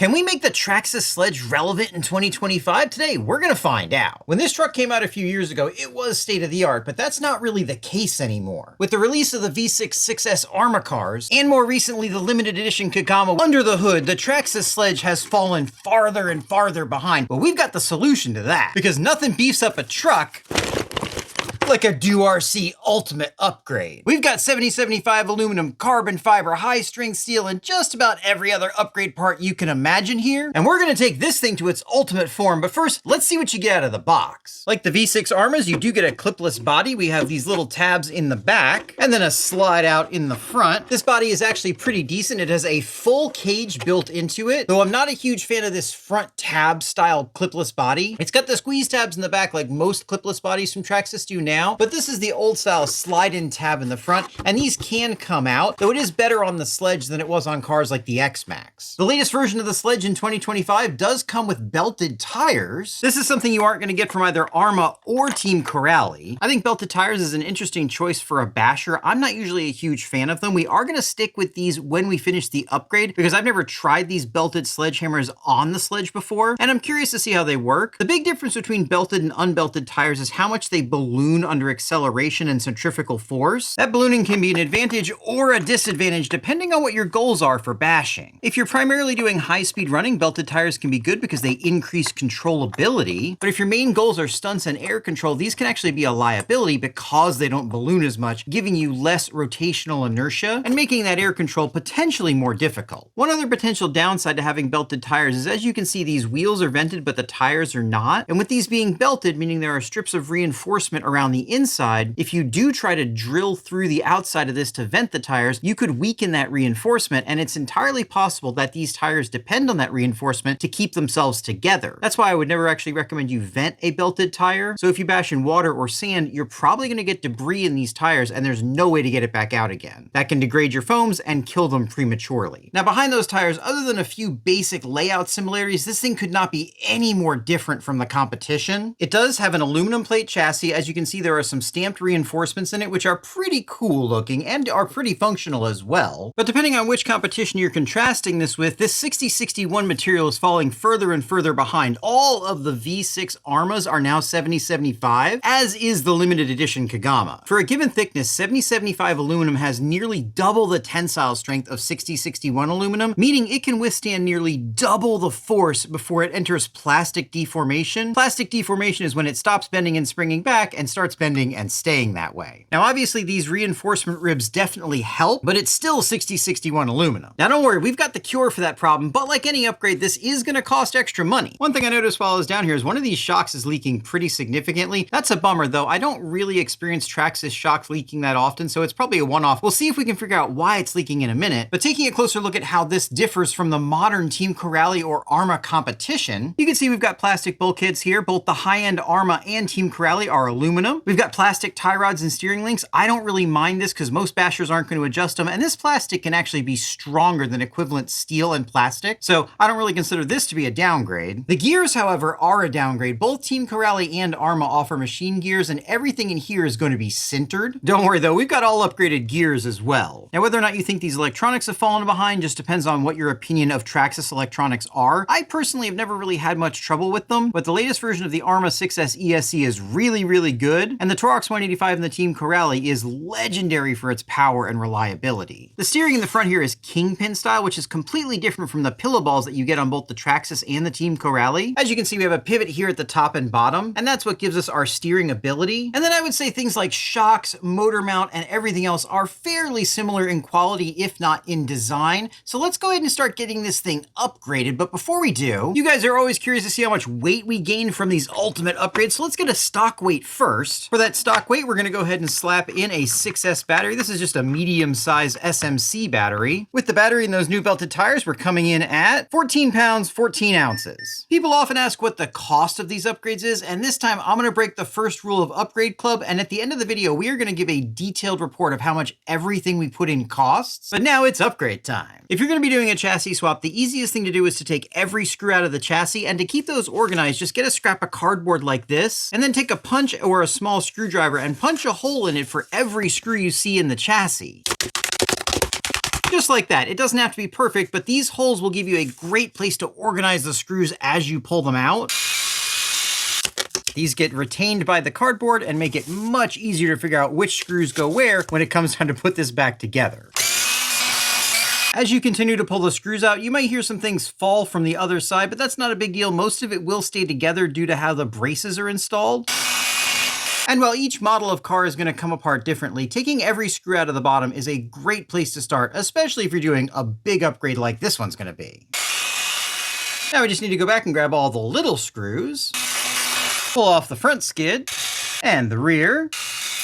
Can we make the Traxxas Sledge relevant in 2025? Today, we're gonna find out. When this truck came out a few years ago, it was state of the art, but that's not really the case anymore. With the release of the V6 6S Arrma cars, and more recently the limited edition Kagama, under the hood, the Traxxas Sledge has fallen farther and farther behind. But we've got the solution to that, because nothing beefs up a truck like a RC Ultimate upgrade. We've got 7075 aluminum, carbon fiber, high strength steel, and just about every other upgrade part you can imagine here. And we're gonna take this thing to its ultimate form, but first, let's see what you get out of the box. Like the V6 Arrmas, you do get a clipless body. We have these little tabs in the back, and then a slide out in the front. This body is actually pretty decent. It has a full cage built into it, though I'm not a huge fan of this front tab style clipless body. It's got the squeeze tabs in the back like most clipless bodies from Traxxas do now, but this is the old style slide-in tab in the front, and these can come out, though it is better on the Sledge than it was on cars like the X-Max. The latest version of the Sledge in 2025 does come with belted tires. This is something you aren't going to get from either Arrma or Team Corrali. I think belted tires is an interesting choice for a Basher. I'm not usually a huge fan of them. We are going to stick with these when we finish the upgrade, because I've never tried these belted sledgehammers on the Sledge before, and I'm curious to see how they work. The big difference between belted and unbelted tires is how much they balloon under acceleration and centrifugal force. That ballooning can be an advantage or a disadvantage depending on what your goals are for bashing. If you're primarily doing high-speed running, belted tires can be good because they increase controllability. But if your main goals are stunts and air control, these can actually be a liability because they don't balloon as much, giving you less rotational inertia and making that air control potentially more difficult. One other potential downside to having belted tires is, as you can see, these wheels are vented but the tires are not. And with these being belted, meaning there are strips of reinforcement around the inside, if you do try to drill through the outside of this to vent the tires, you could weaken that reinforcement, and it's entirely possible that these tires depend on that reinforcement to keep themselves together. That's why I would never actually recommend you vent a belted tire. So if you bash in water or sand, you're probably going to get debris in these tires, and there's no way to get it back out again. That can degrade your foams and kill them prematurely. Now, behind those tires, other than a few basic layout similarities, this thing could not be any more different from the competition. It does have an aluminum plate chassis. As you can see, there are some stamped reinforcements in it, which are pretty cool looking and are pretty functional as well. But depending on which competition you're contrasting this with, this 6061 material is falling further and further behind. All of the V6 Arrmas are now 7075, as is the limited edition Kagama. For a given thickness, 7075 aluminum has nearly double the tensile strength of 6061 aluminum, meaning it can withstand nearly double the force before it enters plastic deformation. Plastic deformation is when it stops bending and springing back and starts bending and staying that way. Now, obviously, these reinforcement ribs definitely help, but it's still 6061 aluminum. Now, don't worry, we've got the cure for that problem, but like any upgrade, this is going to cost extra money. One thing I noticed while I was down here is one of these shocks is leaking pretty significantly. That's a bummer, though. I don't really experience Traxxas shocks leaking that often, so it's probably a one-off. We'll see if we can figure out why it's leaking in a minute, but taking a closer look at how this differs from the modern Team Corrali or Arrma competition, you can see we've got plastic bulkheads here. Both the high-end Arrma and Team Corrali are aluminum. We've got plastic tie rods and steering links. I don't really mind this because most bashers aren't going to adjust them, and this plastic can actually be stronger than equivalent steel and plastic, so I don't really consider this to be a downgrade. The gears, however, are a downgrade. Both Team Corrali and Arrma offer machine gears, and everything in here is going to be sintered. Don't worry though, we've got all upgraded gears as well. Now, whether or not you think these electronics have fallen behind just depends on what your opinion of Traxxas electronics are. I personally have never really had much trouble with them, but the latest version of the Arrma 6S ESC is really good, and the Torx 185 in the Team Corrali is legendary for its power and reliability. The steering in the front here is kingpin style, which is completely different from the pillow balls that you get on both the Traxxas and the Team Corrali. As you can see, we have a pivot here at the top and bottom, and that's what gives us our steering ability. And then I would say things like shocks, motor mount, and everything else are fairly similar in quality, if not in design. So let's go ahead and start getting this thing upgraded. But before we do, you guys are always curious to see how much weight we gain from these ultimate upgrades. So let's get a stock weight first. For that stock weight, we're going to go ahead and slap in a 6S battery. This is just a medium-sized SMC battery. With the battery and those new belted tires, we're coming in at 14 pounds, 14 ounces. People often ask what the cost of these upgrades is, and this time I'm going to break the first rule of Upgrade Club, and at the end of the video, we are going to give a detailed report of how much everything we put in costs. But now it's upgrade time. If you're going to be doing a chassis swap, the easiest thing to do is to take every screw out of the chassis, and to keep those organized, just get a scrap of cardboard like this, and then take a punch or a small screwdriver and punch a hole in it for every screw you see in the chassis. just like that. It doesn't have to be perfect, but these holes will give you a great place to organize the screws as you pull them out. These get retained by the cardboard and make it much easier to figure out which screws go where when it comes time to put this back together. As you continue to pull the screws out, you might hear some things fall from the other side, but that's not a big deal. Most of it will stay together due to how the braces are installed. And while each model of car is going to come apart differently, taking every screw out of the bottom is a great place to start, especially if you're doing a big upgrade like this one's going to be. Now we just need to go back and grab all the little screws, pull off the front skid and the rear,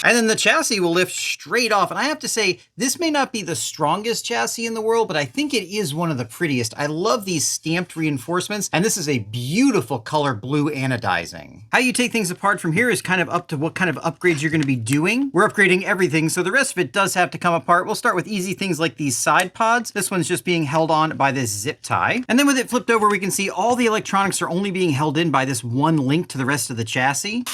and then the chassis will lift straight off. And I have to say, this may not be the strongest chassis in the world, but I think it is one of the prettiest. I love these stamped reinforcements, and this is a beautiful color blue anodizing. How you take things apart from here is kind of up to what kind of upgrades you're going to be doing. We're upgrading everything, so the rest of it does have to come apart. We'll start with easy things like these side pods. This one's just being held on by this zip tie. And then with it flipped over, we can see all the electronics are only being held in by this one link to the rest of the chassis.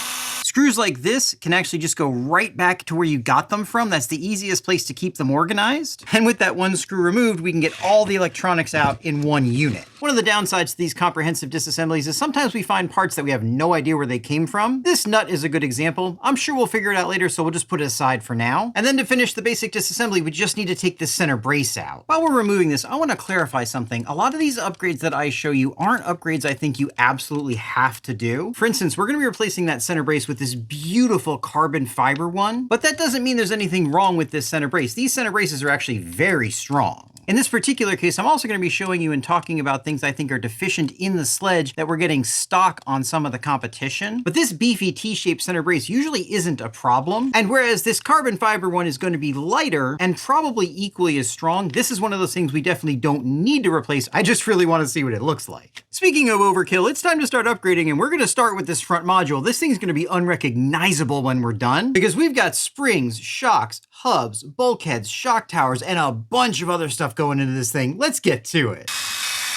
Screws like this can actually just go right back to where you got them from. That's the easiest place to keep them organized. And with that one screw removed, we can get all the electronics out in one unit. One of the downsides to these comprehensive disassemblies is sometimes we find parts that we have no idea where they came from. This nut is a good example. I'm sure we'll figure it out later, so we'll just put it aside for now. And then to finish the basic disassembly, we just need to take this center brace out. While we're removing this, I want to clarify something. A lot of these upgrades that I show you aren't upgrades I think you absolutely have to do. For instance, we're going to be replacing that center brace with this beautiful carbon fiber one, but that doesn't mean there's anything wrong with this center brace. These center braces are actually very strong. In this particular case, I'm also going to be showing you and talking about things I think are deficient in the Sledge that we're getting stock on some of the competition. But this beefy T-shaped center brace usually isn't a problem. And whereas this carbon fiber one is going to be lighter and probably equally as strong, this is one of those things we definitely don't need to replace. I just really want to see what it looks like. Speaking of overkill, it's time to start upgrading, and we're going to start with this front module. This thing's going to be unrecognizable when we're done because we've got springs, shocks, hubs, bulkheads, shock towers, and a bunch of other stuff going into this thing. Let's get to it.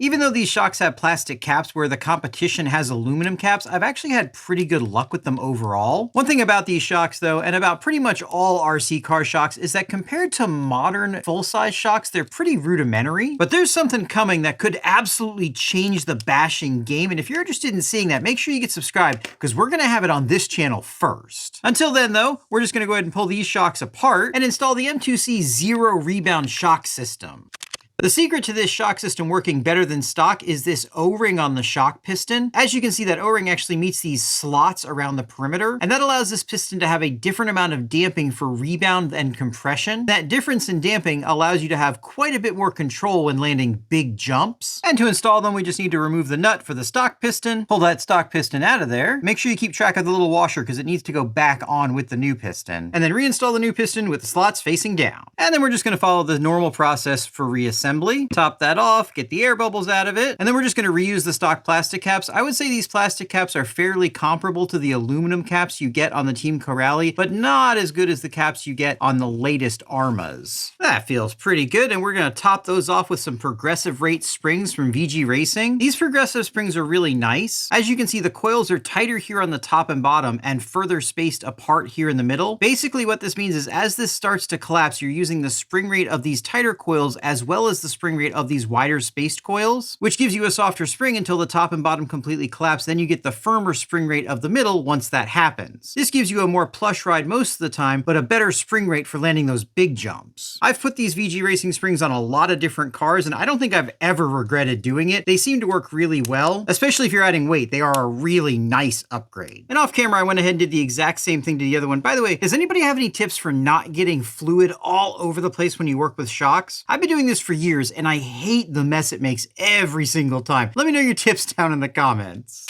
Even though these shocks have plastic caps where the competition has aluminum caps, I've actually had pretty good luck with them overall. One thing about these shocks though, and about pretty much all RC car shocks, is that compared to modern full-size shocks, they're pretty rudimentary. But there's something coming that could absolutely change the bashing game, and if you're interested in seeing that, make sure you get subscribed, because we're gonna have it on this channel first. Until then though, we're just gonna go ahead and pull these shocks apart and install the M2C Zero Rebound shock system. The secret to this shock system working better than stock is this O-ring on the shock piston. As you can see, that O-ring actually meets these slots around the perimeter, and that allows this piston to have a different amount of damping for rebound and compression. That difference in damping allows you to have quite a bit more control when landing big jumps. And to install them, we just need to remove the nut for the stock piston, pull that stock piston out of there, make sure you keep track of the little washer because it needs to go back on with the new piston, and then reinstall the new piston with the slots facing down. And then we're just going to follow the normal process for reassembly. Top that off, get the air bubbles out of it, and then we're just going to reuse the stock plastic caps. I would say these plastic caps are fairly comparable to the aluminum caps you get on the Team Corrali, but not as good as the caps you get on the latest Arrmas. That feels pretty good, and we're going to top those off with some progressive rate springs from VG Racing. These progressive springs are really nice. As you can see, the coils are tighter here on the top and bottom and further spaced apart here in the middle. Basically what this means is as this starts to collapse, you're using the spring rate of these tighter coils as well as the spring rate of these wider spaced coils, which gives you a softer spring until the top and bottom completely collapse. Then you get the firmer spring rate of the middle once that happens. This gives you a more plush ride most of the time, but a better spring rate for landing those big jumps. I've put these VG Racing springs on a lot of different cars, and I don't think I've ever regretted doing it. They seem to work really well, especially if you're adding weight. They are a really nice upgrade. And off camera, I went ahead and did the exact same thing to the other one. By the way, does anybody have any tips for not getting fluid all over the place when you work with shocks? I've been doing this for years, and I hate the mess it makes every single time. Let me know your tips down in the comments.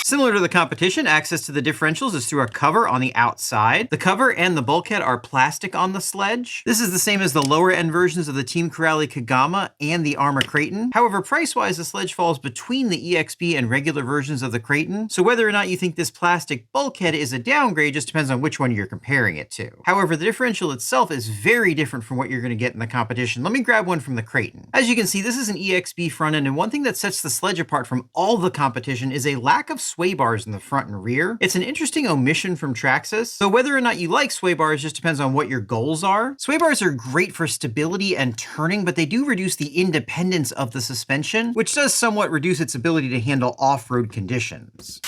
Similar to the competition, access to the differentials is through a cover on the outside. The cover and the bulkhead are plastic on the Sledge. This is the same as the lower end versions of the Team Corrali Kagama and the Arrma Kraton. However, price-wise, the Sledge falls between the EXP and regular versions of the Kraton. So whether or not you think this plastic bulkhead is a downgrade just depends on which one you're comparing it to. However, the differential itself is very different from what you're going to get in the competition. Let me grab one from the Kraton. As you can see, this is an EXP front end, and one thing that sets the Sledge apart from all the competition is a lack of sway bars in the front and rear. It's an interesting omission from Traxxas, so whether or not you like sway bars just depends on what your goals are. Sway bars are great for stability and turning, but they do reduce the independence of the suspension, which does somewhat reduce its ability to handle off-road conditions.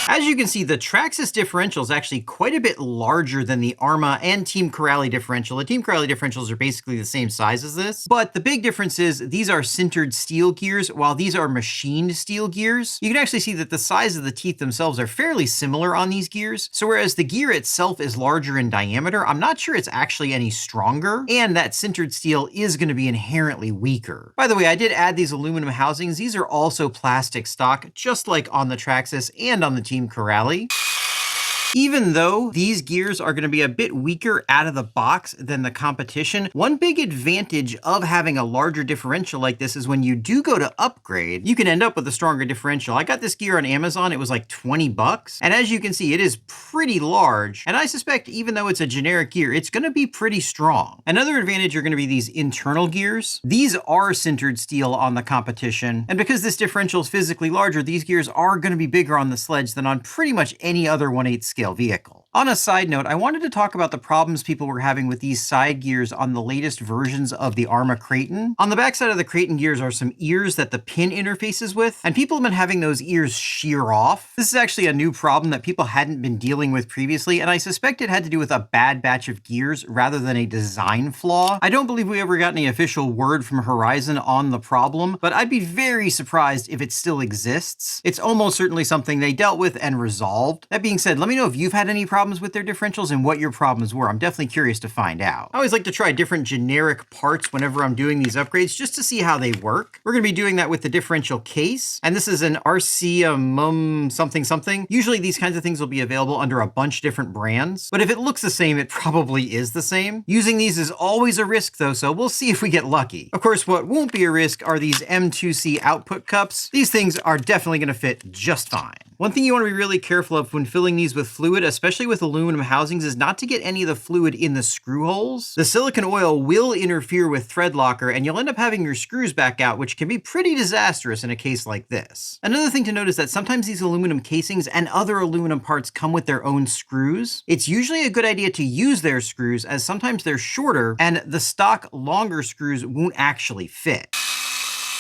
As you can see, the Traxxas differential is actually quite a bit larger than the Arrma and Team Corrali differential. The Team Corrali differentials are basically the same size as this, but the big difference is these are sintered steel gears, while these are machined steel gears. You can actually see that the size of the teeth themselves are fairly similar on these gears. So whereas the gear itself is larger in diameter, I'm not sure it's actually any stronger, and that sintered steel is going to be inherently weaker. By the way, I did add these aluminum housings. These are also plastic stock, just like on the Traxxas and on the Team Corrali. Even though these gears are going to be a bit weaker out of the box than the competition, one big advantage of having a larger differential like this is when you do go to upgrade, you can end up with a stronger differential. I got this gear on Amazon, it was like 20 bucks. And as you can see, it is pretty large. And I suspect even though it's a generic gear, it's going to be pretty strong. Another advantage are going to be these internal gears. These are sintered steel on the competition. And because this differential is physically larger, these gears are going to be bigger on the Sledge than on pretty much any other 1/8 scale vehicle. On a side note, I wanted to talk about the problems people were having with these side gears on the latest versions of the Arrma Kraton. On the backside of the Kraton gears are some ears that the pin interfaces with, and people have been having those ears shear off. This is actually a new problem that people hadn't been dealing with previously, and I suspect it had to do with a bad batch of gears rather than a design flaw. I don't believe we ever got any official word from Horizon on the problem, but I'd be very surprised if it still exists. It's almost certainly something they dealt with and resolved. That being said, let me know if you've had any problems with their differentials and what your problems were. I'm definitely curious to find out. I always like to try different generic parts whenever I'm doing these upgrades just to see how they work. We're going to be doing that with the differential case, and this is an RC something. Usually these kinds of things will be available under a bunch of different brands, but if it looks the same, it probably is the same. Using these is always a risk though, so we'll see if we get lucky. Of course, what won't be a risk are these M2C output cups. These things are definitely going to fit just fine. One thing you want to be really careful of when filling these with fluid, especially with aluminum housings, is not to get any of the fluid in the screw holes. The silicone oil will interfere with thread locker and you'll end up having your screws back out, which can be pretty disastrous in a case like this. Another thing to note is that sometimes these aluminum casings and other aluminum parts come with their own screws. It's usually a good idea to use their screws as sometimes they're shorter and the stock longer screws won't actually fit.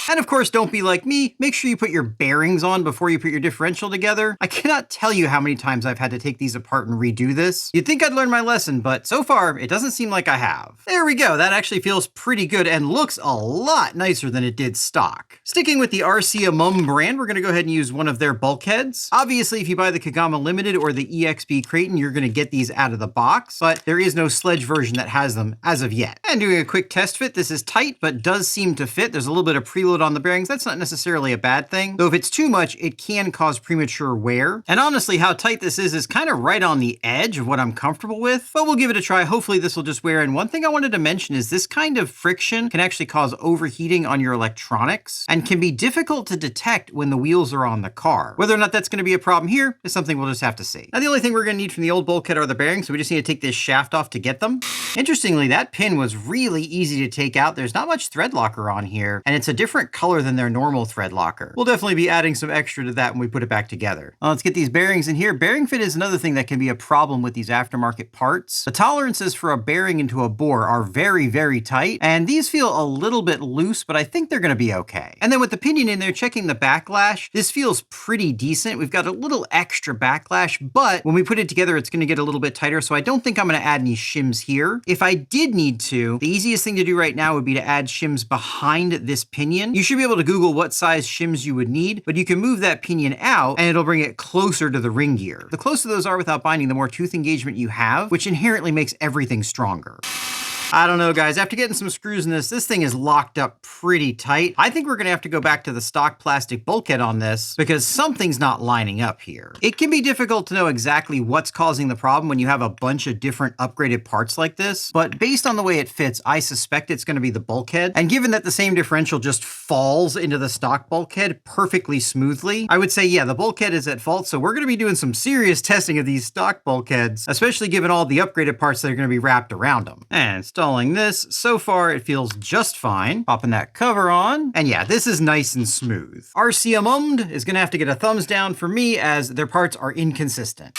And of course, don't be like me. Make sure you put your bearings on before you put your differential together. I cannot tell you how many times I've had to take these apart and redo this. You'd think I'd learned my lesson, but so far, it doesn't seem like I have. There we go. That actually feels pretty good and looks a lot nicer than it did stock. Sticking with the Arrma brand, we're going to go ahead and use one of their bulkheads. Obviously, if you buy the Kagama Limited or the EXP Kraton, you're going to get these out of the box, but there is no Sledge version that has them as of yet. And doing a quick test fit, this is tight, but does seem to fit. There's a little bit of preload on the bearings. That's not necessarily a bad thing, though if it's too much, it can cause premature wear. And honestly, how tight this is kind of right on the edge of what I'm comfortable with, but we'll give it a try. Hopefully this will just wear. And one thing I wanted to mention is this kind of friction can actually cause overheating on your electronics and can be difficult to detect when the wheels are on the car. Whether or not that's going to be a problem here is something we'll just have to see. Now, the only thing we're going to need from the old bulkhead are the bearings, so we just need to take this shaft off to get them. Interestingly, that pin was really easy to take out. There's not much thread locker on here, and it's a different color than their normal thread locker. We'll definitely be adding some extra to that when we put it back together. Let's get these bearings in here. Bearing fit is another thing that can be a problem with these aftermarket parts. The tolerances for a bearing into a bore are very, very tight, and these feel a little bit loose, but I think they're going to be okay. And then with the pinion in there, checking the backlash, this feels pretty decent. We've got a little extra backlash, but when we put it together, it's going to get a little bit tighter, so I don't think I'm going to add any shims here. If I did need to, the easiest thing to do right now would be to add shims behind this pinion. You should be able to Google what size shims you would need, but you can move that pinion out and it'll bring it closer to the ring gear. The closer those are without binding, the more tooth engagement you have, which inherently makes everything stronger. I don't know, guys. After getting some screws in this thing is locked up pretty tight. I think we're going to have to go back to the stock plastic bulkhead on this because something's not lining up here. It can be difficult to know exactly what's causing the problem when you have a bunch of different upgraded parts like this, but based on the way it fits, I suspect it's going to be the bulkhead. And given that the same differential just falls into the stock bulkhead perfectly smoothly, I would say, yeah, the bulkhead is at fault. So we're going to be doing some serious testing of these stock bulkheads, especially given all the upgraded parts that are going to be wrapped around them. And it's Installing this. So far, it feels just fine. Popping that cover on. And yeah, this is nice and smooth. Arrma is gonna have to get a thumbs down for me as their parts are inconsistent.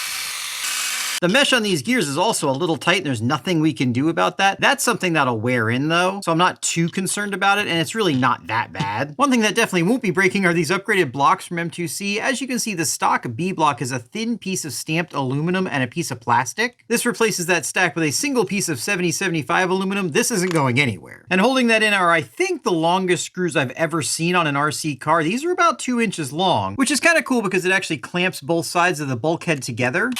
The mesh on these gears is also a little tight and there's nothing we can do about that. That's something that'll wear in though, so I'm not too concerned about it and it's really not that bad. One thing that definitely won't be breaking are these upgraded blocks from M2C. As you can see, the stock B block is a thin piece of stamped aluminum and a piece of plastic. This replaces that stack with a single piece of 7075 aluminum. This isn't going anywhere. And holding that in are, I think, the longest screws I've ever seen on an RC car. These are about 2 inches long, which is kind of cool because it actually clamps both sides of the bulkhead together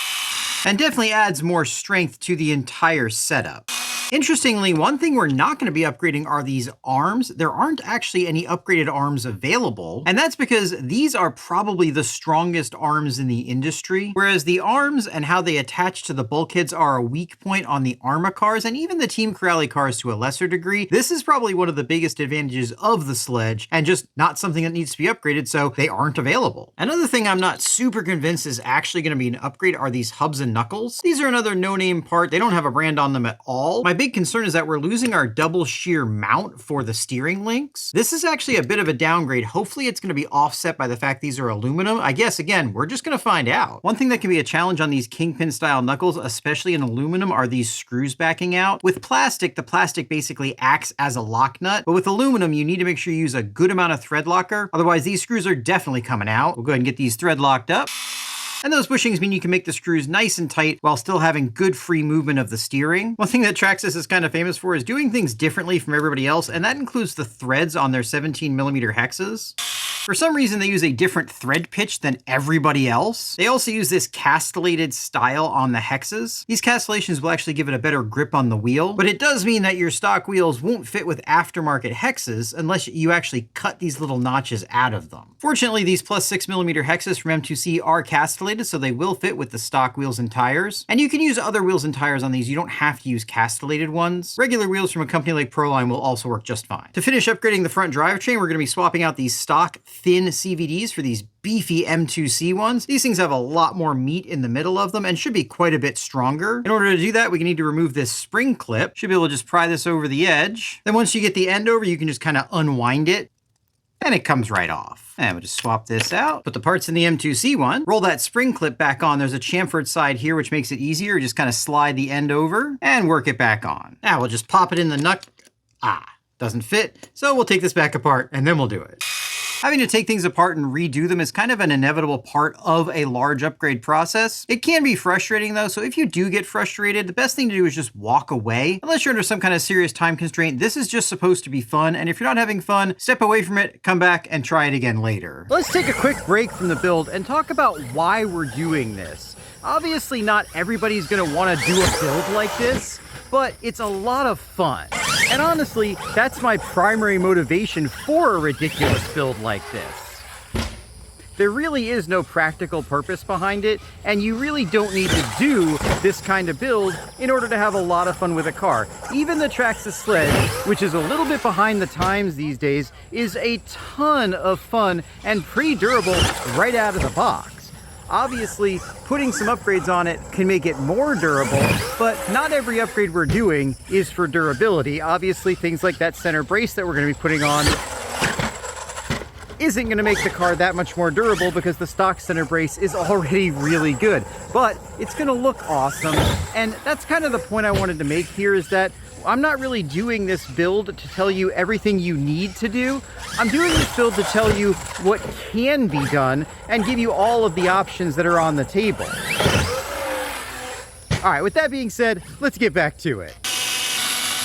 and definitely adds more strength to the entire setup. Interestingly, one thing we're not going to be upgrading are these arms. There aren't actually any upgraded arms available, and that's because these are probably the strongest arms in the industry, whereas the arms and how they attach to the bulkheads are a weak point on the Arrma cars and even the Team Corrali cars to a lesser degree. This is probably one of the biggest advantages of the Sledge and just not something that needs to be upgraded, so they aren't available. Another thing I'm not super convinced is actually going to be an upgrade are these hubs and knuckles. These are another no-name part. They don't have a brand on them at all. My big concern is that we're losing our double shear mount for the steering links. This is actually a bit of a downgrade. Hopefully it's going to be offset by the fact these are aluminum. I guess, again, we're just going to find out. One thing that can be a challenge on these kingpin style knuckles, especially in aluminum, are these screws backing out. With plastic, the plastic basically acts as a lock nut, but with aluminum, you need to make sure you use a good amount of thread locker. Otherwise, these screws are definitely coming out. We'll go ahead and get these thread locked up. And those bushings mean you can make the screws nice and tight while still having good free movement of the steering. One thing that Traxxas is kind of famous for is doing things differently from everybody else, and that includes the threads on their 17mm hexes. For some reason, they use a different thread pitch than everybody else. They also use this castellated style on the hexes. These castellations will actually give it a better grip on the wheel, but it does mean that your stock wheels won't fit with aftermarket hexes unless you actually cut these little notches out of them. Fortunately, these plus 6mm hexes from M2C are castellated, so they will fit with the stock wheels and tires. And you can use other wheels and tires on these. You don't have to use castellated ones. Regular wheels from a company like Proline will also work just fine. To finish upgrading the front drivetrain, we're going to be swapping out these stock thin CVDs for these beefy M2C ones. These things have a lot more meat in the middle of them and should be quite a bit stronger. In order to do that, we need to remove this spring clip. Should be able to just pry this over the edge. Then once you get the end over, you can just kind of unwind it and it comes right off. And we'll just swap this out, put the parts in the M2C one, roll that spring clip back on. There's a chamfered side here, which makes it easier. Just kind of slide the end over and work it back on. Now we'll just pop it in the nut. Doesn't fit. So we'll take this back apart and then we'll do it. Having to take things apart and redo them is kind of an inevitable part of a large upgrade process. It can be frustrating though, so if you do get frustrated, the best thing to do is just walk away. Unless you're under some kind of serious time constraint, this is just supposed to be fun, and if you're not having fun, step away from it, come back, and try it again later. Let's take a quick break from the build and talk about why we're doing this. Obviously, not everybody's gonna wanna do a build like this, but it's a lot of fun. And honestly, that's my primary motivation for a ridiculous build like this. There really is no practical purpose behind it, and you really don't need to do this kind of build in order to have a lot of fun with a car. Even the Traxxas Sledge, which is a little bit behind the times these days, is a ton of fun and pretty durable right out of the box. Obviously, putting some upgrades on it can make it more durable, but not every upgrade we're doing is for durability. Obviously, things like that center brace that we're going to be putting on isn't going to make the car that much more durable because the stock center brace is already really good. But it's going to look awesome, and that's kind of the point I wanted to make here, is that I'm not really doing this build to tell you everything you need to do. I'm doing this build to tell you what can be done and give you all of the options that are on the table. All right, with that being said, let's get back to it.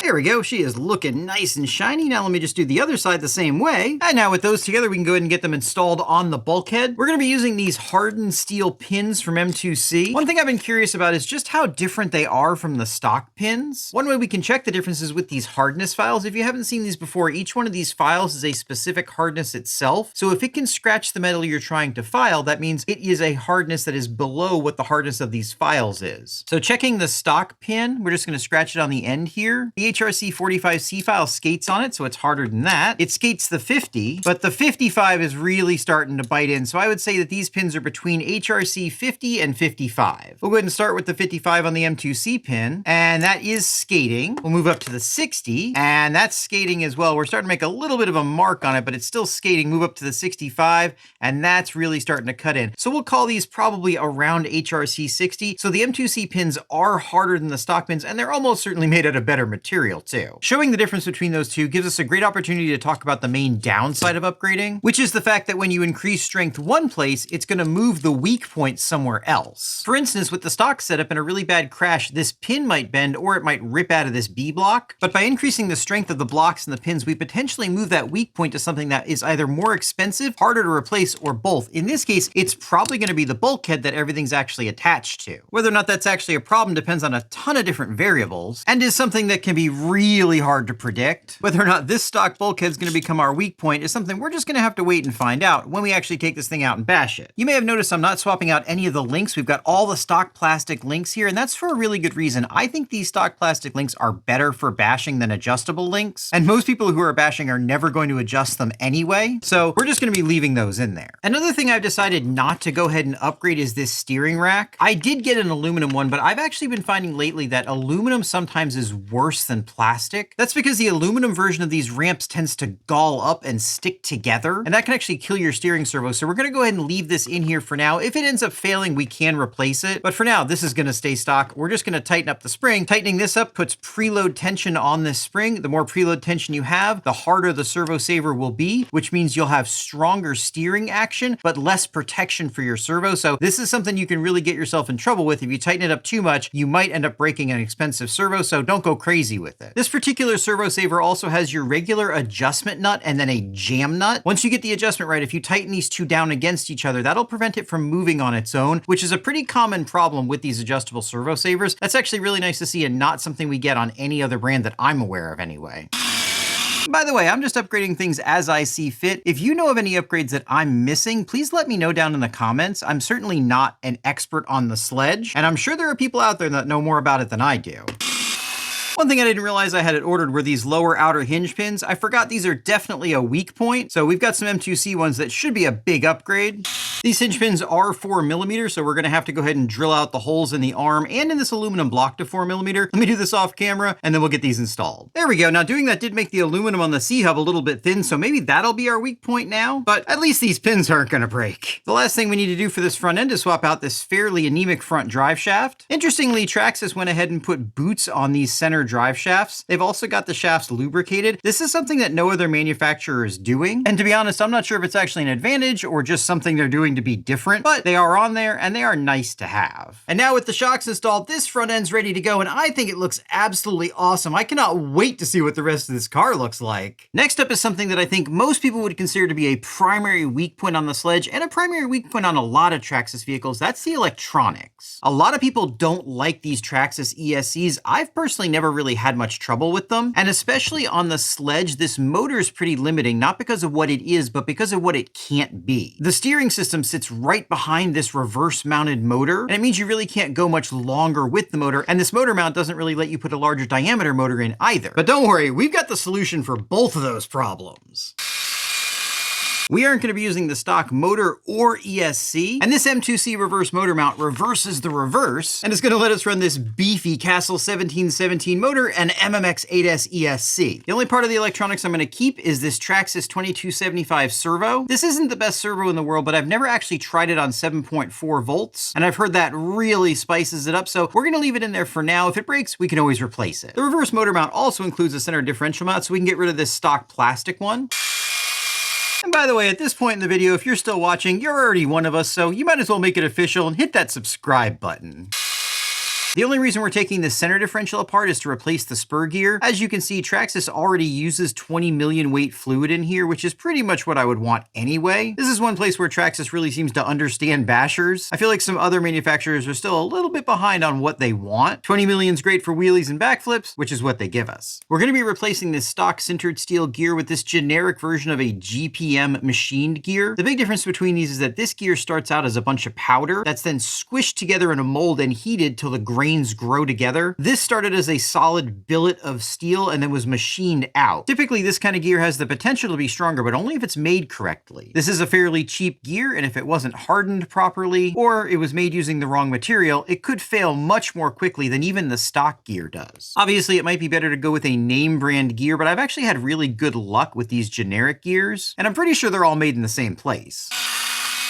There we go, she is looking nice and shiny. Now let me just do the other side the same way. And now with those together, we can go ahead and get them installed on the bulkhead. We're gonna be using these hardened steel pins from M2C. One thing I've been curious about is just how different they are from the stock pins. One way we can check the differences with these hardness files. If you haven't seen these before, each one of these files is a specific hardness itself. So if it can scratch the metal you're trying to file, that means it is a hardness that is below what the hardness of these files is. So checking the stock pin, we're just gonna scratch it on the end here. The HRC 45C file skates on it, so it's harder than that. It skates the 50, but the 55 is really starting to bite in, so I would say that these pins are between HRC 50 and 55. We'll go ahead and start with the 55 on the M2C pin, and that is skating. We'll move up to the 60, and that's skating as well. We're starting to make a little bit of a mark on it, but it's still skating. Move up to the 65, and that's really starting to cut in. So we'll call these probably around HRC 60. So the M2C pins are harder than the stock pins, and they're almost certainly made out of better material too. Showing the difference between those two gives us a great opportunity to talk about the main downside of upgrading, which is the fact that when you increase strength one place, it's going to move the weak point somewhere else. For instance, with the stock setup in a really bad crash, this pin might bend or it might rip out of this B block. But by increasing the strength of the blocks and the pins, we potentially move that weak point to something that is either more expensive, harder to replace, or both. In this case, it's probably going to be the bulkhead that everything's actually attached to. Whether or not that's actually a problem depends on a ton of different variables and is something that can be really hard to predict. Whether or not this stock bulkhead is going to become our weak point is something we're just going to have to wait and find out when we actually take this thing out and bash it. You may have noticed I'm not swapping out any of the links. We've got all the stock plastic links here, and that's for a really good reason. I think these stock plastic links are better for bashing than adjustable links, and most people who are bashing are never going to adjust them anyway, so we're just going to be leaving those in there. Another thing I've decided not to go ahead and upgrade is this steering rack. I did get an aluminum one, but I've actually been finding lately that aluminum sometimes is worse than plastic. That's because the aluminum version of these ramps tends to gall up and stick together, and that can actually kill your steering servo. So we're going to go ahead and leave this in here for now. If it ends up failing, we can replace it, but for now, this is going to stay stock. We're just going to tighten up the spring. Tightening this up puts preload tension on this spring. The more preload tension you have, the harder the servo saver will be, which means you'll have stronger steering action, but less protection for your servo. So this is something you can really get yourself in trouble with. If you tighten it up too much, you might end up breaking an expensive servo, so don't go crazy with it. This particular servo saver also has your regular adjustment nut and then a jam nut. Once you get the adjustment right, if you tighten these two down against each other, that'll prevent it from moving on its own, which is a pretty common problem with these adjustable servo savers. That's actually really nice to see and not something we get on any other brand that I'm aware of anyway. By the way, I'm just upgrading things as I see fit. If you know of any upgrades that I'm missing, please let me know down in the comments. I'm certainly not an expert on the Sledge, and I'm sure there are people out there that know more about it than I do. One thing I didn't realize I had it ordered were these lower outer hinge pins. I forgot these are definitely a weak point, so we've got some M2C ones that should be a big upgrade. These hinge pins are 4mm, so we're going to have to go ahead and drill out the holes in the arm and in this aluminum block to 4mm. Let me do this off camera, and then we'll get these installed. There we go. Now, doing that did make the aluminum on the C-hub a little bit thin, so maybe that'll be our weak point now, but at least these pins aren't going to break. The last thing we need to do for this front end is swap out this fairly anemic front drive shaft. Interestingly, Traxxas went ahead and put boots on these center drive shafts. They've also got the shafts lubricated. This is something that no other manufacturer is doing, and to be honest, I'm not sure if it's actually an advantage or just something they're doing to be different, but they are on there and they are nice to have. And now with the shocks installed, this front end's ready to go, and I think it looks absolutely awesome. I cannot wait to see what the rest of this car looks like. Next up is something that I think most people would consider to be a primary weak point on the Sledge and a primary weak point on a lot of Traxxas vehicles. That's the electronics. A lot of people don't like these Traxxas ESCs. I've personally never really had much trouble with them, and especially on the Sledge, this motor is pretty limiting, not because of what it is, but because of what it can't be. The steering system sits right behind this reverse mounted motor, and it means you really can't go much longer with the motor, and this motor mount doesn't really let you put a larger diameter motor in either. But don't worry, we've got the solution for both of those problems. We aren't going to be using the stock motor or ESC, and this M2C reverse motor mount reverses the reverse, and it's going to let us run this beefy Castle 1717 motor and MMX8S ESC. The only part of the electronics I'm going to keep is this Traxxas 2275 servo. This isn't the best servo in the world, but I've never actually tried it on 7.4 volts, and I've heard that really spices it up, so we're going to leave it in there for now. If it breaks, we can always replace it. The reverse motor mount also includes a center differential mount, so we can get rid of this stock plastic one. And by the way, at this point in the video, if you're still watching, you're already one of us, so you might as well make it official and hit that subscribe button. The only reason we're taking the center differential apart is to replace the spur gear. As you can see, Traxxas already uses 20 million weight fluid in here, which is pretty much what I would want anyway. This is one place where Traxxas really seems to understand bashers. I feel like some other manufacturers are still a little bit behind on what they want. 20 million's great for wheelies and backflips, which is what they give us. We're going to be replacing this stock sintered steel gear with this generic version of a GPM machined gear. The big difference between these is that this gear starts out as a bunch of powder that's then squished together in a mold and heated till the grain grains grow together. This started as a solid billet of steel and then was machined out. Typically, this kind of gear has the potential to be stronger, but only if it's made correctly. This is a fairly cheap gear, and if it wasn't hardened properly, or it was made using the wrong material, it could fail much more quickly than even the stock gear does. Obviously, it might be better to go with a name brand gear, but I've actually had really good luck with these generic gears, and I'm pretty sure they're all made in the same place.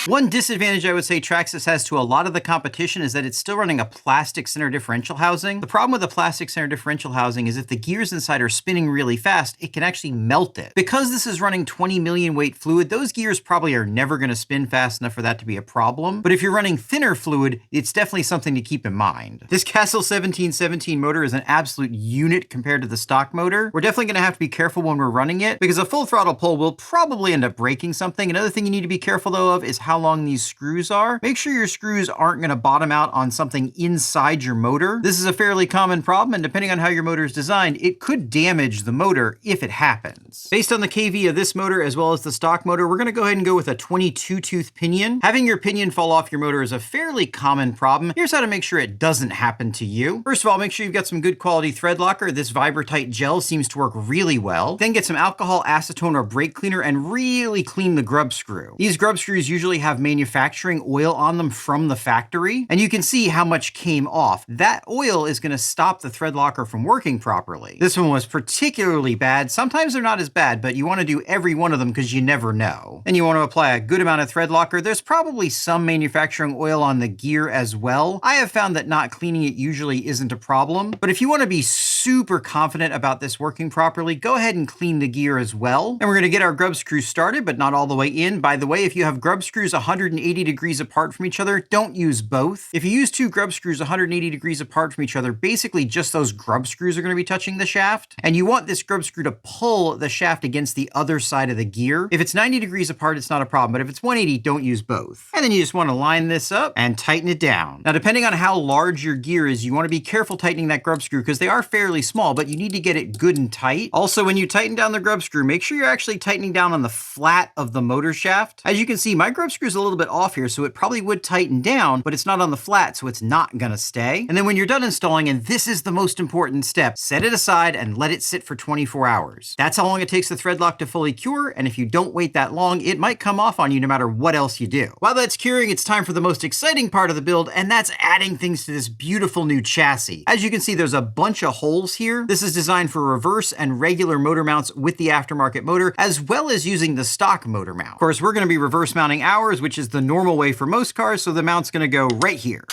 One disadvantage I would say Traxxas has to a lot of the competition is that it's still running a plastic center differential housing. The problem with a plastic center differential housing is if the gears inside are spinning really fast, it can actually melt it. Because this is running 20 million weight fluid, those gears probably are never going to spin fast enough for that to be a problem. But if you're running thinner fluid, it's definitely something to keep in mind. This Castle 1717 motor is an absolute unit compared to the stock motor. We're definitely going to have to be careful when we're running it because a full throttle pull will probably end up breaking something. Another thing you need to be careful though of is how long these screws are. Make sure your screws aren't going to bottom out on something inside your motor. This is a fairly common problem, and depending on how your motor is designed, it could damage the motor if it happens. Based on the KV of this motor as well as the stock motor, we're going to go ahead and go with a 22-tooth pinion. Having your pinion fall off your motor is a fairly common problem. Here's how to make sure it doesn't happen to you. First of all, make sure you've got some good quality thread locker. This Vibrotite gel seems to work really well. Then get some alcohol, acetone, or brake cleaner and really clean the grub screw. These grub screws usually have manufacturing oil on them from the factory, and you can see how much came off. That oil is going to stop the thread locker from working properly. This one was particularly bad. Sometimes they're not as bad, but you want to do every one of them because you never know. Then you want to apply a good amount of thread locker. There's probably some manufacturing oil on the gear as well. I have found that not cleaning it usually isn't a problem, but if you want to be super confident about this working properly, go ahead and clean the gear as well. And we're going to get our grub screws started, but not all the way in. By the way, if you have grub screws 180 degrees apart from each other, don't use both. If you use two grub screws 180 degrees apart from each other, basically just those grub screws are going to be touching the shaft. And you want this grub screw to pull the shaft against the other side of the gear. If it's 90 degrees apart, it's not a problem, but if it's 180, don't use both. And then you just want to line this up and tighten it down. Now, depending on how large your gear is, you want to be careful tightening that grub screw because they are fairly small, but you need to get it good and tight. Also, when you tighten down the grub screw, make sure you're actually tightening down on the flat of the motor shaft. As you can see, my grub screw is a little bit off here, so it probably would tighten down, but it's not on the flat, so it's not gonna stay. And then when you're done installing, and this is the most important step, set it aside and let it sit for 24 hours. That's how long it takes the thread lock to fully cure, and if you don't wait that long, it might come off on you no matter what else you do. While that's curing, it's time for the most exciting part of the build, and that's adding things to this beautiful new chassis. As you can see, there's a bunch of holes here. This is designed for reverse and regular motor mounts with the aftermarket motor, as well as using the stock motor mount. Of course, we're gonna be reverse mounting ours, which is the normal way for most cars, so the mount's gonna go right here.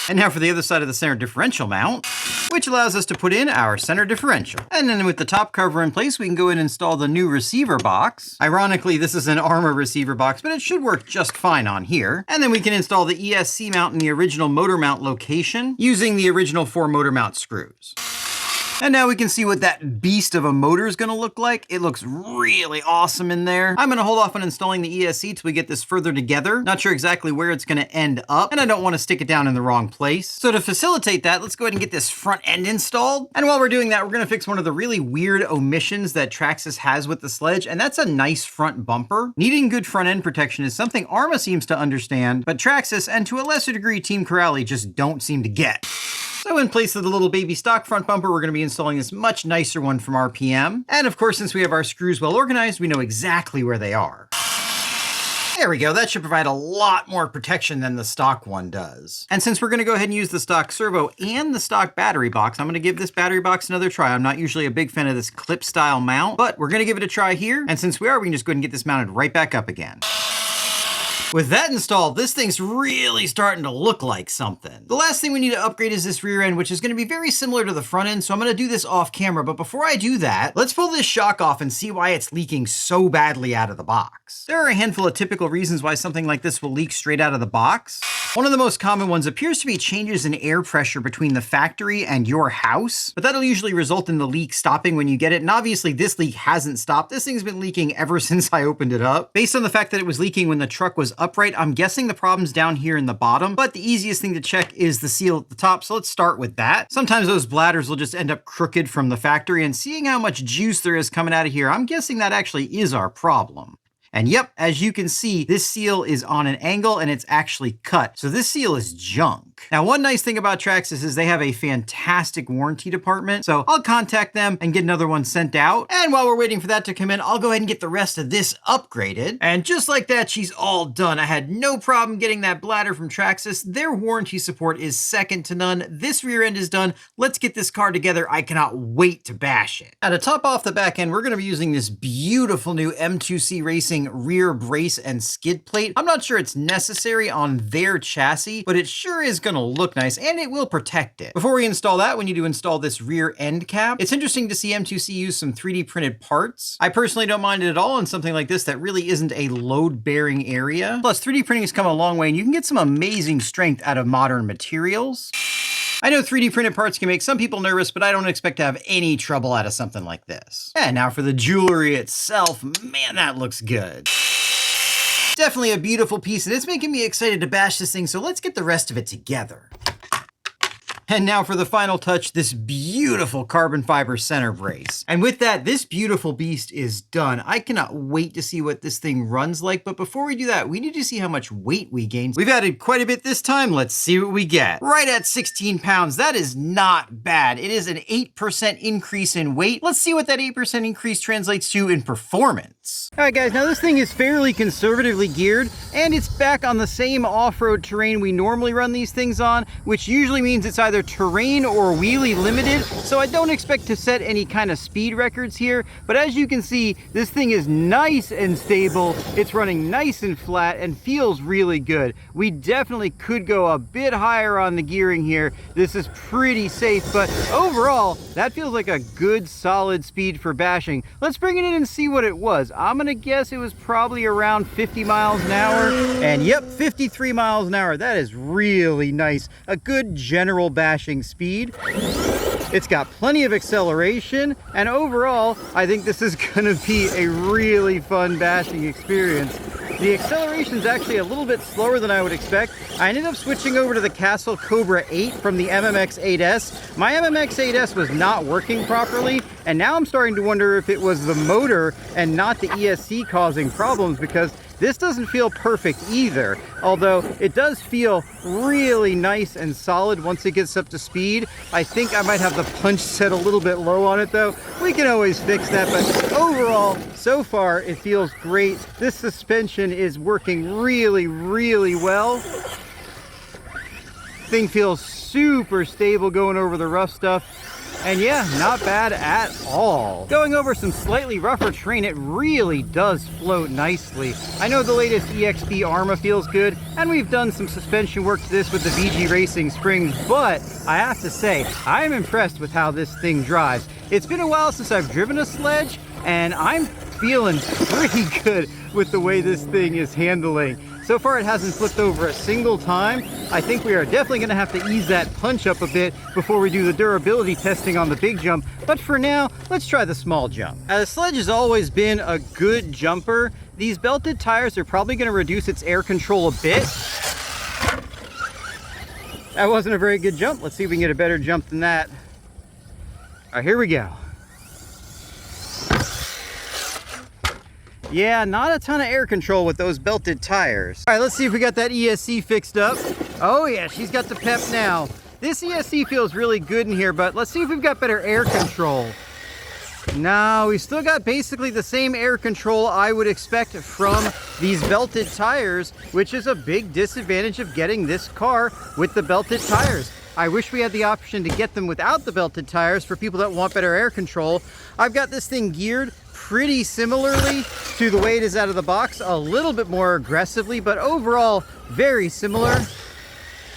And now for the other side of the center differential mount, which allows us to put in our center differential. And then with the top cover in place, we can go and install the new receiver box. Ironically, this is an Arrma receiver box, but it should work just fine on here. And then we can install the ESC mount in the original motor mount location using the original 4 motor mount screws. And now we can see what that beast of a motor is going to look like. It looks really awesome in there. I'm going to hold off on installing the ESC till we get this further together. Not sure exactly where it's going to end up, and I don't want to stick it down in the wrong place. So to facilitate that, let's go ahead and get this front end installed. And while we're doing that, we're going to fix one of the really weird omissions that Traxxas has with the Sledge, and that's a nice front bumper. Needing good front end protection is something Arrma seems to understand, but Traxxas, and to a lesser degree Team Corrali, just don't seem to get. So in place of the little baby stock front bumper, we're going to be installing this much nicer one from RPM. And of course, since we have our screws well organized, we know exactly where they are. There we go. That should provide a lot more protection than the stock one does. And since we're going to go ahead and use the stock servo and the stock battery box, I'm going to give this battery box another try. I'm not usually a big fan of this clip style mount, but we're going to give it a try here. And since we are, we can just go ahead and get this mounted right back up again. With that installed, this thing's really starting to look like something. The last thing we need to upgrade is this rear end, which is going to be very similar to the front end, so I'm going to do this off camera. But before I do that, let's pull this shock off and see why it's leaking so badly out of the box. There are a handful of typical reasons why something like this will leak straight out of the box. One of the most common ones appears to be changes in air pressure between the factory and your house, but that'll usually result in the leak stopping when you get it. And obviously this leak hasn't stopped. This thing's been leaking ever since I opened it up. Based on the fact that it was leaking when the truck was upright, I'm guessing the problem's down here in the bottom, but the easiest thing to check is the seal at the top. So let's start with that. Sometimes those bladders will just end up crooked from the factory, and seeing how much juice there is coming out of here, I'm guessing that actually is our problem. And yep, as you can see, this seal is on an angle and it's actually cut. So this seal is junk. Now, one nice thing about Traxxas is they have a fantastic warranty department, so I'll contact them and get another one sent out. And while we're waiting for that to come in, I'll go ahead and get the rest of this upgraded. And just like that, she's all done. I had no problem getting that bladder from Traxxas. Their warranty support is second to none. This rear end is done. Let's get this car together. I cannot wait to bash it. Now, to top off the back end, we're going to be using this beautiful new M2C Racing rear brace and skid plate. I'm not sure it's necessary on their chassis, but it sure is going to look nice and it will protect it. Before we install that, we need to install this rear end cap. It's interesting to see M2C use some 3D printed parts. I personally don't mind it at all on something like this that really isn't a load-bearing area. Plus, 3D printing has come a long way and you can get some amazing strength out of modern materials. I know 3D printed parts can make some people nervous, but I don't expect to have any trouble out of something like this. And now for the jewelry itself, man, that looks good. Definitely a beautiful piece, and it's making me excited to bash this thing, so let's get the rest of it together. And now for the final touch, this beautiful carbon fiber center brace. And with that, this beautiful beast is done. I cannot wait to see what this thing runs like, but before we do that, we need to see how much weight we gained. We've added quite a bit this time. Let's see what we get. Right at 16 pounds. That is not bad. It is an 8% increase in weight. Let's see what that 8% increase translates to in performance. All right, guys, now this thing is fairly conservatively geared, and it's back on the same off-road terrain we normally run these things on, which usually means it's either terrain or wheelie limited, so I don't expect to set any kind of speed records here, but as you can see, this thing is nice and stable. It's running nice and flat and feels really good. We definitely could go a bit higher on the gearing here. This is pretty safe, but overall, that feels like a good solid speed for bashing. Let's bring it in and see what it was. I'm gonna guess it was probably around 50 miles an hour, and yep, 53 miles an hour. That is really nice. A good general bashing speed. It's got plenty of acceleration, and overall, I think this is gonna be a really fun bashing experience. The acceleration is actually a little bit slower than I would expect. I ended up switching over to the Castle Cobra 8 from the MMX 8S. My MMX 8S was not working properly, and now I'm starting to wonder if it was the motor and not the ESC causing problems, because this doesn't feel perfect either, although it does feel really nice and solid once it gets up to speed. I think I might have the punch set a little bit low on it though. We can always fix that, but overall, so far, it feels great. This suspension is working really, really well. Thing feels super stable going over the rough stuff. And yeah, not bad at all. Going over some slightly rougher terrain, it really does float nicely. I know the latest EXP Arrma feels good, and we've done some suspension work to this with the VG Racing springs, but I have to say, I'm impressed with how this thing drives. It's been a while since I've driven a sledge, and I'm feeling pretty good with the way this thing is handling. So far, it hasn't flipped over a single time. I think we are definitely gonna have to ease that punch up a bit before we do the durability testing on the big jump. But for now, let's try the small jump. Now, the sledge has always been a good jumper. These belted tires are probably gonna reduce its air control a bit. That wasn't a very good jump. Let's see if we can get a better jump than that. All right, here we go. Yeah, not a ton of air control with those belted tires. All right, let's see if we got that ESC fixed up. Oh yeah, she's got the pep now. This ESC feels really good in here, but let's see if we've got better air control. No, we still got basically the same air control I would expect from these belted tires, which is a big disadvantage of getting this car with the belted tires. I wish we had the option to get them without the belted tires for people that want better air control. I've got this thing geared pretty similarly to the way it is out of the box, a little bit more aggressively, but overall very similar.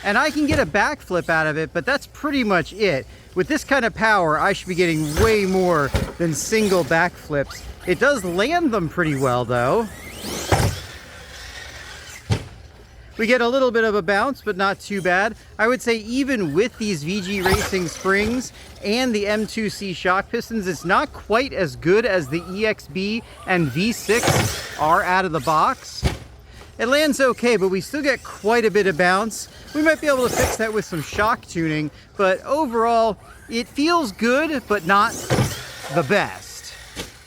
And I can get a backflip out of it, but that's pretty much it. With this kind of power, I should be getting way more than single backflips. It does land them pretty well though. We get a little bit of a bounce, but not too bad. I would say even with these VG Racing springs and the M2C shock pistons, it's not quite as good as the EXB and V6 are out of the box. It lands okay, but we still get quite a bit of bounce. We might be able to fix that with some shock tuning, but overall, it feels good, but not the best.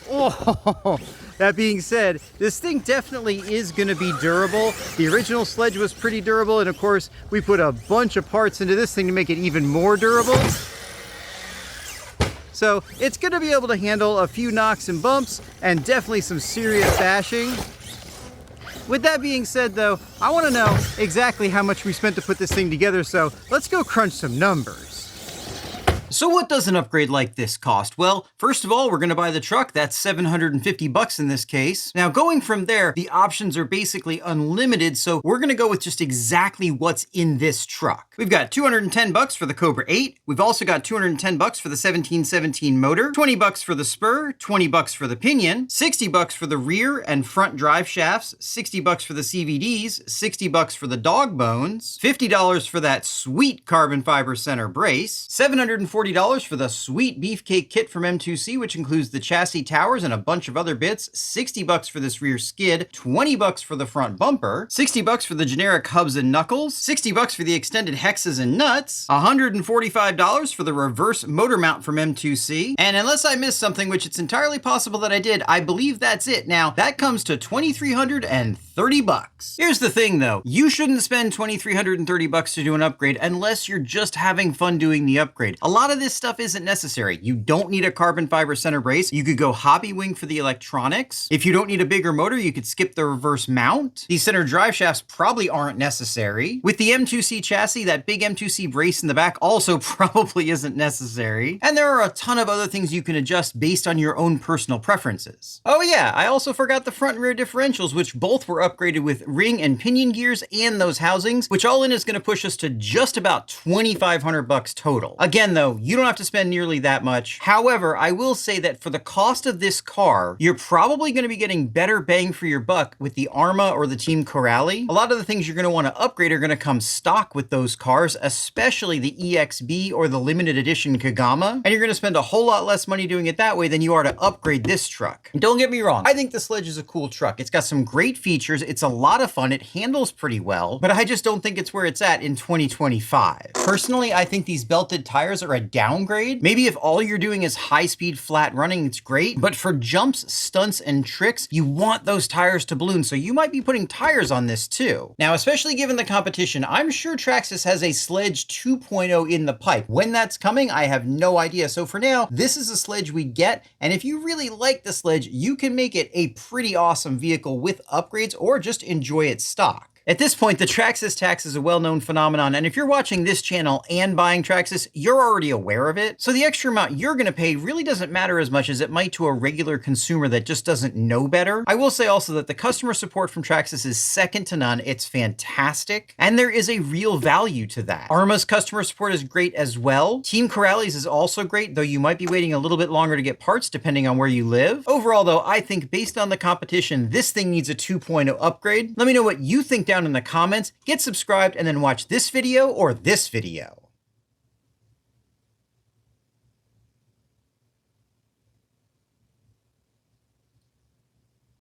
Oh, That being said, this thing definitely is going to be durable. The original Sledge was pretty durable, and of course, we put a bunch of parts into this thing to make it even more durable. So it's going to be able to handle a few knocks and bumps, and definitely some serious bashing. With that being said though, I want to know exactly how much we spent to put this thing together, so let's go crunch some numbers. So what does an upgrade like this cost? Well, first of all, we're gonna buy the truck. That's $750 in this case. Now going from there, the options are basically unlimited, so we're gonna go with just exactly what's in this truck. We've got $210 for the Cobra 8. We've also got $210 for the 1717 motor, $20 for the spur, $20 for the pinion, $60 for the rear and front drive shafts, $60 for the CVDs, $60 for the dog bones, $50 for that sweet carbon fiber center brace, $740 for the sweet beefcake kit from M2C, which includes the chassis towers and a bunch of other bits, $60 for this rear skid, $20 for the front bumper, $60 for the generic hubs and knuckles, $60 for the extended hexes and nuts, $145 for the reverse motor mount from M2C, and unless I missed something, which it's entirely possible that I did, I believe that's it. Now, that comes to $2,330. Here's the thing though, you shouldn't spend $2,330 to do an upgrade unless you're just having fun doing the upgrade. A lot of this stuff isn't necessary. You don't need a carbon fiber center brace. You could go hobby wing for the electronics. If you don't need a bigger motor, you could skip the reverse mount. These center drive shafts probably aren't necessary. With the M2C chassis, that big M2C brace in the back also probably isn't necessary. And there are a ton of other things you can adjust based on your own personal preferences. Oh yeah, I also forgot the front and rear differentials, which both were upgraded with ring and pinion gears and those housings, which all in is going to push us to just about $2,500 total. Again though, you don't have to spend nearly that much. However, I will say that for the cost of this car, you're probably going to be getting better bang for your buck with the Arrma or the Team Corrali. A lot of the things you're going to want to upgrade are going to come stock with those cars, especially the EXB or the limited edition Kagama, and you're going to spend a whole lot less money doing it that way than you are to upgrade this truck. And don't get me wrong, I think the Sledge is a cool truck. It's got some great features, it's a lot of fun, it handles pretty well, but I just don't think it's where it's at in 2025. Personally, I think these belted tires are a downgrade. Maybe if all you're doing is high-speed flat running, it's great, but for jumps, stunts, and tricks, you want those tires to balloon, so you might be putting tires on this too. Now, especially given the competition, I'm sure Traxxas has a Sledge 2.0 in the pipe. When that's coming, I have no idea. So for now, this is a Sledge we get, and if you really like the Sledge, you can make it a pretty awesome vehicle with upgrades or just enjoy it stock. At this point, the Traxxas tax is a well-known phenomenon, and if you're watching this channel and buying Traxxas, you're already aware of it. So the extra amount you're going to pay really doesn't matter as much as it might to a regular consumer that just doesn't know better. I will say also that the customer support from Traxxas is second to none. It's fantastic, and there is a real value to that. Arrma's customer support is great as well. Team Corrali's is also great, though you might be waiting a little bit longer to get parts depending on where you live. Overall, though, I think based on the competition, this thing needs a 2.0 upgrade. Let me know what you think down in the comments, get subscribed, and then watch this video or this video.